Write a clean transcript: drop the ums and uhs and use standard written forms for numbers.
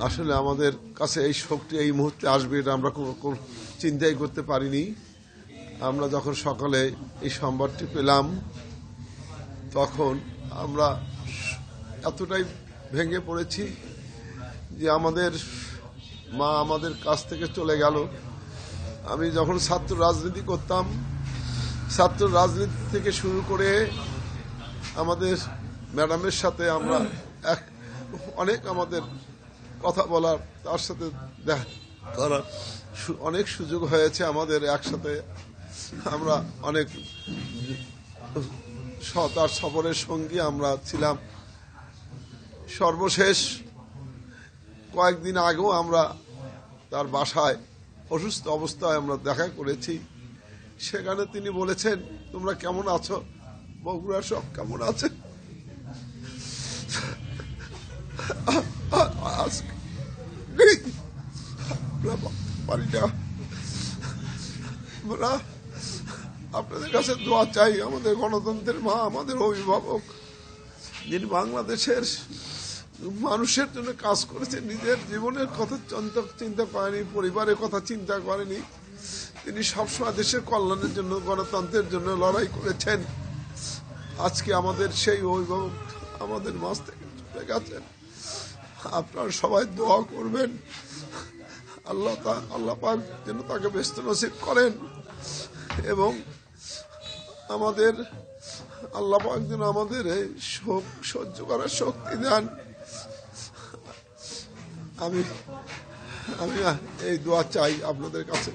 আসলে আমাদের কাছে এই শক্তি এই মুহূর্তে আসবে এটা আমরা কোনো চিন্তাই করতে পারিনি। আমরা যখন সকালে এই সংবাদটি পেলাম তখন আমরা এতটাই ভেঙে পড়েছি যে আমাদের মা আমাদের কাছ থেকে চলে গেল। আমি যখন ছাত্র রাজনীতি করতাম, ছাত্র রাজনীতি থেকে শুরু করে আমাদের ম্যাডামের সাথে আমরা অনেক আমাদের কথা বলার, তার সাথে দেখা করার অনেক সুযোগ হয়েছে আমাদের। একসাথে আমরা অনেক তার সফরের সঙ্গী আমরা ছিলাম। সর্বশেষ কয়েকদিন আগেও আমরা তার বাসায় অসুস্থ অবস্থায় আমরা দেখা করেছি। সেখানে তিনি বলেছেন, তোমরা কেমন আছো, বগুড়া সব কেমন আছে? আমরা আপনাদের কাছে দোয়া চাই। আমাদের গণতন্ত্রের মা, আমাদের অভিভাবক, যিনি বাংলাদেশের মানুষের জন্য কাজ করেছেন, নিজের জীবনের কথা চিন্তা করেনি, পরিবারের কথা চিন্তা করেনি। তিনি সবসময় দেশের কল্যাণের জন্য, গণতন্ত্রের জন্য লড়াই করেছেন। আজকে আমাদের সেই অভিভাবক আমাদের মাঝ থেকে চলে গেছেন। আপনারা সবাই দোয়া করবেন, আল্লাহ পাক যেন তাকে ব্যস্ত নসিব করেন এবং আমাদের আল্লাহ পাক যেন আমাদের এই শোক সহ্য করার শক্তি দেন। আমি এই দোয়া চাই আপনাদের কাছে।